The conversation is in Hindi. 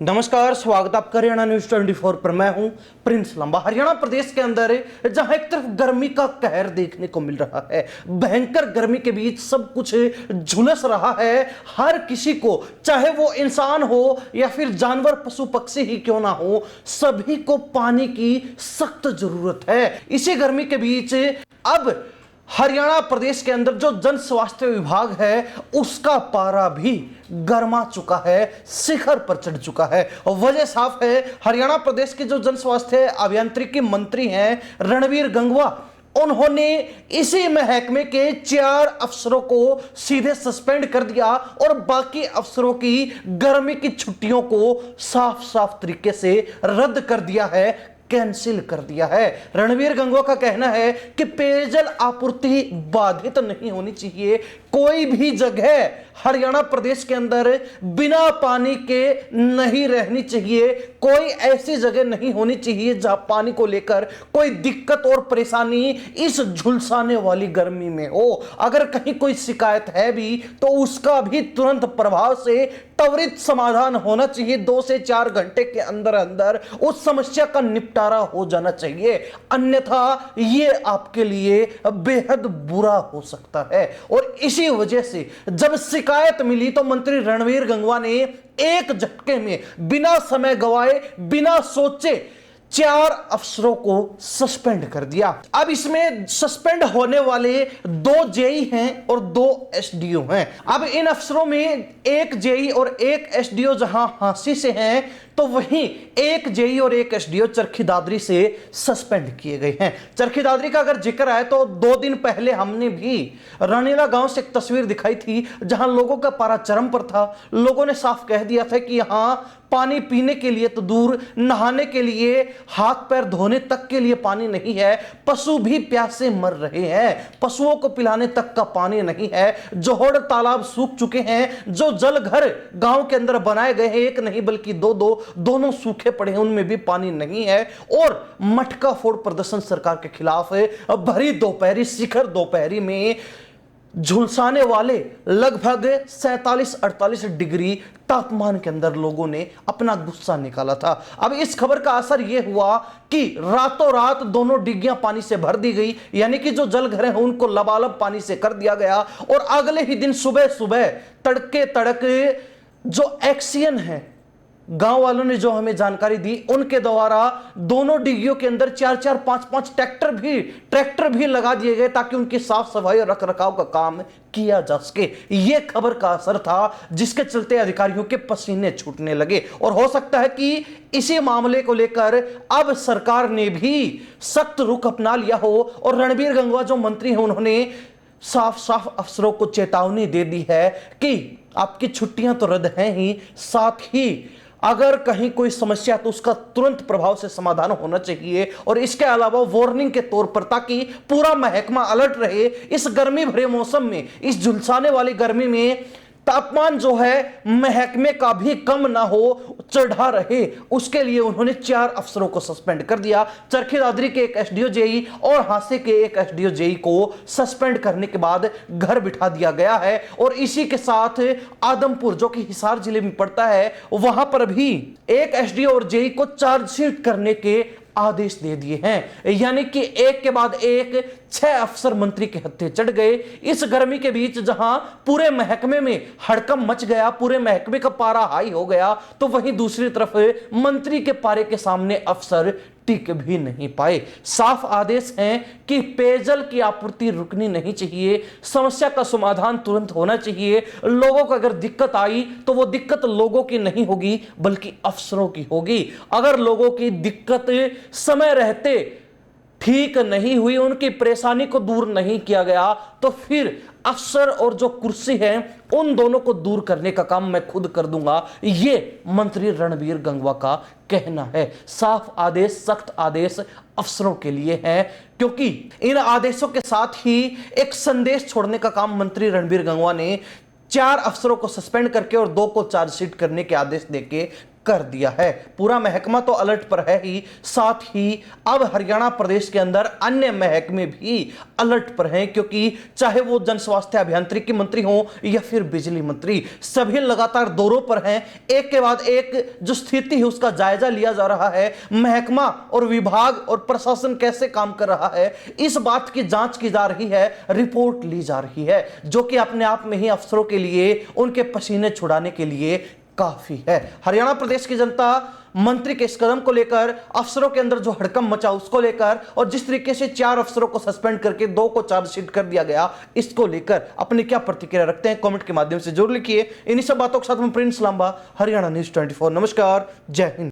नमस्कार, स्वागत आपका हरियाणा न्यूज 24 पर। मैं हूं प्रिंस लंबा। हरियाणा प्रदेश के अंदर जहां एक तरफ गर्मी का कहर देखने को मिल रहा है, भयंकर गर्मी के बीच सब कुछ झुलस रहा है। हर किसी को, चाहे वो इंसान हो या फिर जानवर पशु पक्षी ही क्यों ना हो, सभी को पानी की सख्त जरूरत है। इसी गर्मी के बीच अब हरियाणा प्रदेश के अंदर जो जन स्वास्थ्य विभाग है उसका पारा भी गर्मा चुका है, शिखर पर चढ़ चुका है। और वजह साफ है, हरियाणा प्रदेश के जो जन स्वास्थ्य अभियांत्रिकी मंत्री हैं रणवीर गंगवा, उन्होंने इसी महकमे के 4 अफसरों को सीधे सस्पेंड कर दिया और बाकी अफसरों की गर्मी की छुट्टियों को साफ साफ तरीके से रद्द कर दिया है, कैंसिल कर दिया है। रणवीर गंगवा का कहना है कि पेयजल आपूर्ति बाधित नहीं होनी चाहिए। कोई भी जगह हरियाणा प्रदेश के अंदर बिना पानी के नहीं रहनी चाहिए। कोई ऐसी जगह नहीं होनी चाहिए जहां पानी को लेकर कोई दिक्कत और परेशानी इस झुलसाने वाली गर्मी में हो। अगर कहीं कोई शिकायत है भी तो उसका भी तुरंत प्रभाव से त्वरित समाधान होना चाहिए। 2 से 4 घंटे के अंदर अंदर उस समस्या का निपटारा हो जाना चाहिए, अन्यथा यह आपके लिए बेहद बुरा हो सकता है। और इसी वजह से जब शिकायत मिली तो मंत्री रणवीर गंगवा ने एक झटके में बिना समय गवाए, बिना सोचे 4 अफसरों को सस्पेंड कर दिया। अब इसमें सस्पेंड होने वाले 2 जेई हैं और 2 एसडीओ हैं। अब इन अफसरों में एक जेई और एक एसडीओ जहां हांसी से हैं, तो वहीं एक जेई और एक एसडीओ चरखी दादरी से सस्पेंड किए गए हैं। चरखी दादरी का अगर जिक्र आए तो 2 दिन पहले हमने भी रानीला गांव से एक तस्वीर दिखाई थी जहां लोगों का पारा चरम पर था। लोगों ने साफ कह दिया था कि यहां पानी पीने के लिए तो दूर, नहाने के लिए, हाथ पैर धोने तक के लिए पानी नहीं है। पशु भी प्यास से मर रहे हैं, पशुओं को पिलाने तक का पानी नहीं है। जोहड़ तालाब सूख चुके हैं। जो जल घर गांव के अंदर बनाए गए हैं, एक नहीं बल्कि 2 दोनों सूखे पड़े हैं, उनमें भी पानी नहीं है। और मटका फोड़ प्रदर्शन सरकार के खिलाफ है। भरी दोपहरी, शिखर दोपहरी में झुलसाने वाले लगभग 47-48 डिग्री तापमान के अंदर लोगों ने अपना गुस्सा निकाला था। अब इस खबर का असर यह हुआ कि रातों रात दोनों डिग्गियां पानी से भर दी गई, यानी कि जो जल घर हैं उनको लबालब पानी से कर दिया गया। और अगले ही दिन सुबह सुबह तड़के तड़के जो एक्सियन है, गांव वालों ने जो हमें जानकारी दी, उनके द्वारा दोनों डिग्गियों के अंदर 4-4, 5-5 ट्रैक्टर भी लगा दिए गए ताकि उनकी साफ सफाई और रख रखाव का काम किया जा सके। यह खबर का असर था जिसके चलते अधिकारियों के पसीने छूटने लगे। और हो सकता है कि इसी मामले को लेकर अब सरकार ने भी सख्त रुख अपना लिया हो और रणवीर गंगवा जो मंत्री हैं उन्होंने साफ साफ अफसरों को चेतावनी दे दी है कि आपकी छुट्टियां तो रद्द हैं ही, साथ ही अगर कहीं कोई समस्या तो उसका तुरंत प्रभाव से समाधान होना चाहिए। और इसके अलावा वार्निंग के तौर पर, ताकि पूरा महकमा अलर्ट रहे इस गर्मी भरे मौसम में, इस झुलसाने वाली गर्मी में तापमान जो है महकमे का भी कम ना हो, चढ़ा रहे, उसके लिए उन्होंने 4 अफसरों को सस्पेंड कर दिया। चरखी दादरी के एक एसडीओ जेई और हांसे के एक एसडीओ जेई को सस्पेंड करने के बाद घर बिठा दिया गया है। और इसी के साथ आदमपुर जो कि हिसार जिले में पड़ता है, वहां पर भी एक एसडीओ और जेई को चार्जशीट करने के आदेश दे दिए हैं। यानी कि एक के बाद एक 6 अफसर मंत्री के हत्थे चढ़ गए। इस गर्मी के बीच जहां पूरे महकमे में हड़कंप मच गया, पूरे महकमे का पारा हाई हो गया, तो वहीं दूसरी तरफ मंत्री के पारे के सामने अफसर टिक भी नहीं पाए। साफ आदेश हैं कि पेयजल की आपूर्ति रुकनी नहीं चाहिए, समस्या का समाधान तुरंत होना चाहिए। लोगों को अगर दिक्कत आई तो वो दिक्कत लोगों की नहीं होगी बल्कि अफसरों की होगी। अगर लोगों की दिक्कत समय रहते ठीक नहीं हुई, उनकी परेशानी को दूर नहीं किया गया, तो फिर अफसर और जो कुर्सी है उन दोनों को दूर करने का काम मैं खुद कर दूंगा। ये मंत्री रणवीर गंगवा का कहना है। साफ आदेश, सख्त आदेश अफसरों के लिए है, क्योंकि इन आदेशों के साथ ही एक संदेश छोड़ने का काम मंत्री रणवीर गंगवा ने 4 अफसरों को सस्पेंड करके और 2 को चार्जशीट करने के आदेश देके कर दिया है। पूरा महकमा तो अलर्ट पर है ही, साथ ही अब हरियाणा प्रदेश के अंदर अन्य महकमे भी अलर्ट पर हैं, क्योंकि चाहे वो जन स्वास्थ्य अभियांत्रिकी मंत्री हो या फिर बिजली मंत्री, सभी लगातार दौरों पर हैं। एक के बाद एक जो स्थिति है उसका जायजा लिया जा रहा है। महकमा और विभाग और प्रशासन कैसे काम कर रहा है, इस बात की जांच की जा रही है, रिपोर्ट ली जा रही है, जो कि अपने आप में ही अफसरों के लिए उनके पसीने छुड़ाने के लिए काफी है। हरियाणा प्रदेश की जनता मंत्री के इस कदम को लेकर, अफसरों के अंदर जो हड़कंप मचा उसको लेकर, और जिस तरीके से 4 अफसरों को सस्पेंड करके 2 को चार्जशीट कर दिया गया, इसको लेकर अपनी क्या प्रतिक्रिया रखते हैं, कमेंट के माध्यम से जरूर लिखिए। इन्हीं सब बातों के साथ मैं प्रिंस लांबा, हरियाणा न्यूज़ 24। नमस्कार, जय हिंद।